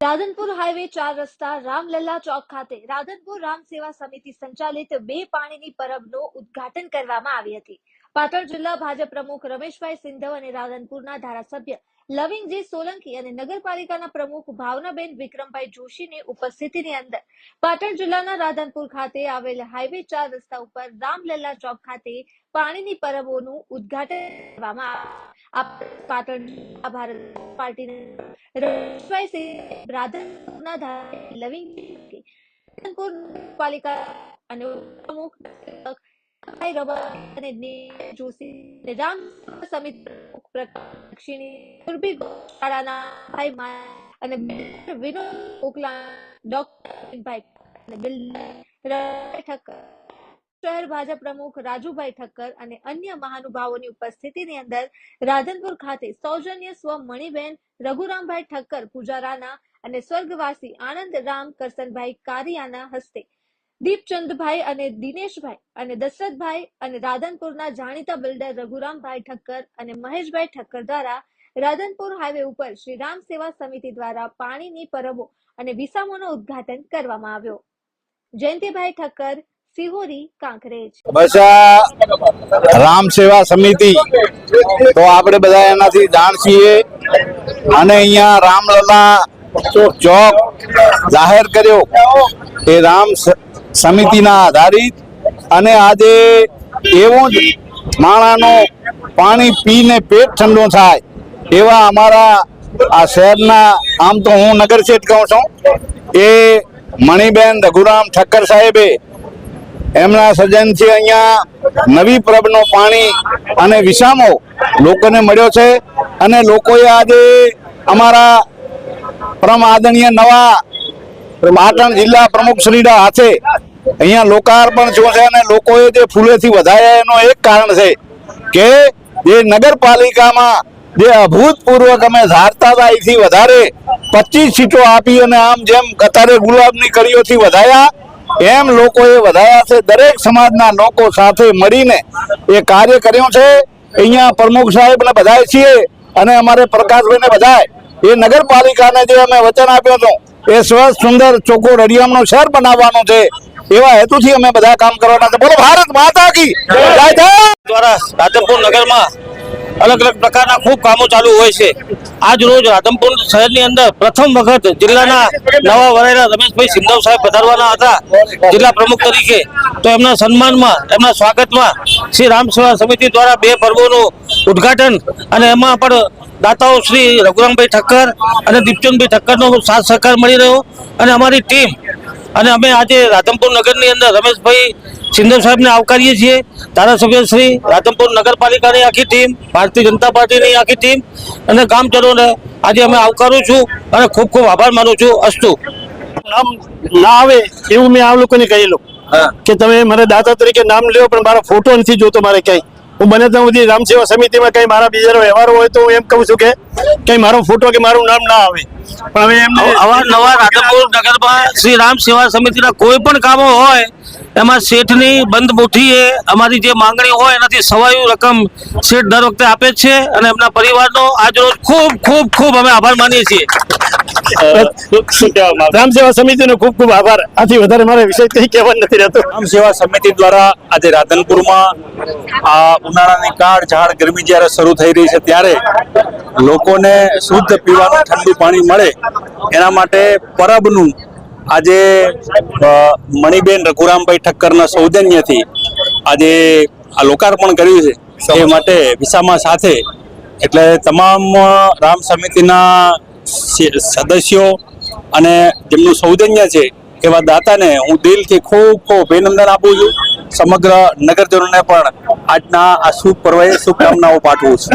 Radhanpur highway 4 રસ્તા રામલલ્લા ચોક ખાતે રાધનપુર રામ સેવા સમિતિ સંચાલિત બે પાણીની પરબનું ઉદ્ઘાટન કરવામાં આવી હતી. પાટણ જિલ્લા ભાજપ પ્રમુખ રમેશભાઈ સિંધવ અને રાધનપુરના ધારાસભ્ય લવિંગજી સોલંકી અને નગરપાલિકાના પ્રમુખ ભાવનાબેન વિક્રમભાઈ જોશીની ઉપસ્થિતિની અંદર પાટણ જિલ્લાના રાધનપુર ખાતે આવેલ હાઈવે 4 રસ્તા ઉપર રામલલ્લા ચોક ખાતે પાણીની પરબોનું ઉદ્ઘાટન કરવામાં આવ્યું. પાટણ ભારત પાર્ટીના રમેશભાઈ સિંહ, રાધનપુરના ધારાસભ્ય લવિંગજી, રાધનપુર પાલિકા અને પ્રમુખ અને જોશી અને રામ સમિતિ પ્રક્ષિણી સુરભી ગૌશાળાના ભાઈ અને વિનોદ કોકલા, ડોક્ટર ભાઈ અને બિલ્ડર ઠક્કર, શહેર ભાજપ પ્રમુખ રાજુભાઈ ઠક્કર અને અન્ય મહાનુભાવોની ઉપસ્થિતિની અંદર રાધનપુર ખાતે સૌજન્ય સ્વ મણિબેન રઘુરામભાઈ ઠક્કર પૂજારાના અને સ્વર્ગવાસી આનંદ રામ કરસનભાઈ કારિયાના હસ્તે દીપચંદભાઈ અને દિનેશભાઈ અને દશરથભાઈ અને રાધનપુરના જાણીતા બિલ્ડર રઘુરામભાઈ ઠક્કર અને મહેશભાઈ ઠક્કર દ્વારા રાધનપુર હાઈવે ઉપર શ્રી રામ સેવા સમિતિ દ્વારા પાણીની પરબો અને વિસામોનું ઉદ્ઘાટન કરવામાં આવ્યો. જયંતિભાઈ ઠક્કર, સિહોરી, કાંકરેજ. બસ રામ સેવા સમિતિ તો આપણે બધા એનાથી જાણ છીએ અને અહીંયા રામલલ્લા ચોક જાહેર કર્યો એ રામ સમિતિના આધારિત અને આજે એવું જ માણાનો પાણી પીને પેટ ઠંડો થાય એવા અમારા આ શહેરના, આમ તો હું નગરશેઠ કહું છું, એ મણિબેન રઘુરામ ઠક્કર સાહેબે એમના સર્જનથી અહીંયા નવી પરબનો પાણી અને વિસામો લોકોને મળ્યો છે અને લોકોએ આજે અમારા પરમ આદરણીય નવા પાટણ જિલ્લા પ્રમુખ શ્રીના હાથે અહીંયા લોકાર્પણ થયું છે અને લોકોએ જે ફૂલેથી વધાયા એનો એક કારણ છે કે જે નગરપાલિકામાં જે અભૂતપૂર્વક અમે ધારતા હતા એથી વધારે 25 સીટો આપી અને આમ જેમ કતારે ગુલાબની કળીઓથી વધાયા એમ લોકોએ વધાયા છે. દરેક સમાજના લોકો સાથે મળીને એ કાર્ય કર્યું છે. અહીંયા પ્રમુખ સાહેબ ને બધાય છીએ અને અમારે પ્રકાશભાઈને બધાય એ નગરપાલિકાને જે અમે વચન આપ્યું હતું એ સ્વચ્છ, સુંદર, ચોખ્ખું, રળિયામણું શહેર બનાવવાનું છે એવા હેતુથી અમે બધા કામ કરવાના છે. બોલો ભારત માતા કી જય. દ્વારા રાધનપુર નગરમાં અલગ અલગ પ્રકારના ખૂબ કામો ચાલુ હોય છે. આજ રોજ રાધનપુર શહેરની અંદર પ્રથમ વખત જિલ્લાના નવા વરાયેલા રમેશભાઈ સિંધવ સાહેબ પધારવાના હતા જિલ્લા પ્રમુખ તરીકે. તો એમના સન્માનમાં, એમના સ્વાગતમાં શ્રી રામ સેવા સમિતિ દ્વારા બે પર્વોનું ઉદ્ઘાટન અને એમાં પણ દાતાઓ શ્રી રઘુરામભાઈ ઠક્કર અને દીપચંદભાઈ ઠક્કરનો સાથ સહકાર મળી રહ્યો અને અમારી ટીમ અને અમે આજે રાધનપુર નગરની અંદર રમેશભાઈ સિંધવ સાહેબને આવકારીએ છીએ. ધારાસભ્ય શ્રી, રાધનપુર નગરપાલિકાની આખી ટીમ, ભારતીય જનતા પાર્ટીની આખી ટીમ અને ગામજનોને આજે અમે આવકારું છું અને ખૂબ ખૂબ આભાર માનું છું. અસ્તુ. નામ ના આવે એવું મેં આ લોકોને કહેલું કે તમે મારા દાતા તરીકે નામ લ્યો પણ મારો ફોટો નથી જોતો મારે ક્યાંય. હું બને ત્યાં સુધી રામ સેવા સમિતિમાં કઈ મારા બીજા વ્યવહારો હોય તો હું એમ કહું છું કે કઈ મારો ફોટો કે મારું નામ ના આવે. પણ હવે એમને અવારનવાર રાધનપુર નગરમાં શ્રી રામ સેવા સમિતિના કોઈ પણ કામો હોય એમાં શેઠની બંધ મુઠ્ઠીએ અમારી જે માંગણી હોય એનાથી સવાયું રકમ શેઠ દર વખતે આપે છે અને એમના પરિવારનો આજ રોજ ખૂબ ખૂબ ખૂબ અમે આભાર માનીએ છીએ. રામ સેવા સમિતિનો ખૂબ ખૂબ આભાર. આથી વધારે મારે વિષય કઈ કહેવા નથી રહેતો. રામ સેવા સમિતિ દ્વારા આજે રાધનપુરમાં આ ઉનાળાની કાળઝાળ ગરમી જ્યારે શરૂ થઈ રહી છે ત્યારે લોકોને શુદ્ધ પીવાનું ઠંડુ પાણી મળે એના માટે પરબનું આજે મણિબેન રઘુરામભાઈ ઠક્કરના સૌજન્યથી આજે આ લોકાર્પણ કર્યું છે. એ માટે વિસામા સાથે એટલે તમામ રામ સમિતિના સદસ્યો અને જેમનું સૌજન્ય છે એવા દાતાને હું દિલથી ખૂબ ખૂબ અભિનંદન આપું છું. સમગ્ર નગરજનોને પણ આજના આ શુભ પર્વે શુભકામનાઓ પાઠવું છું.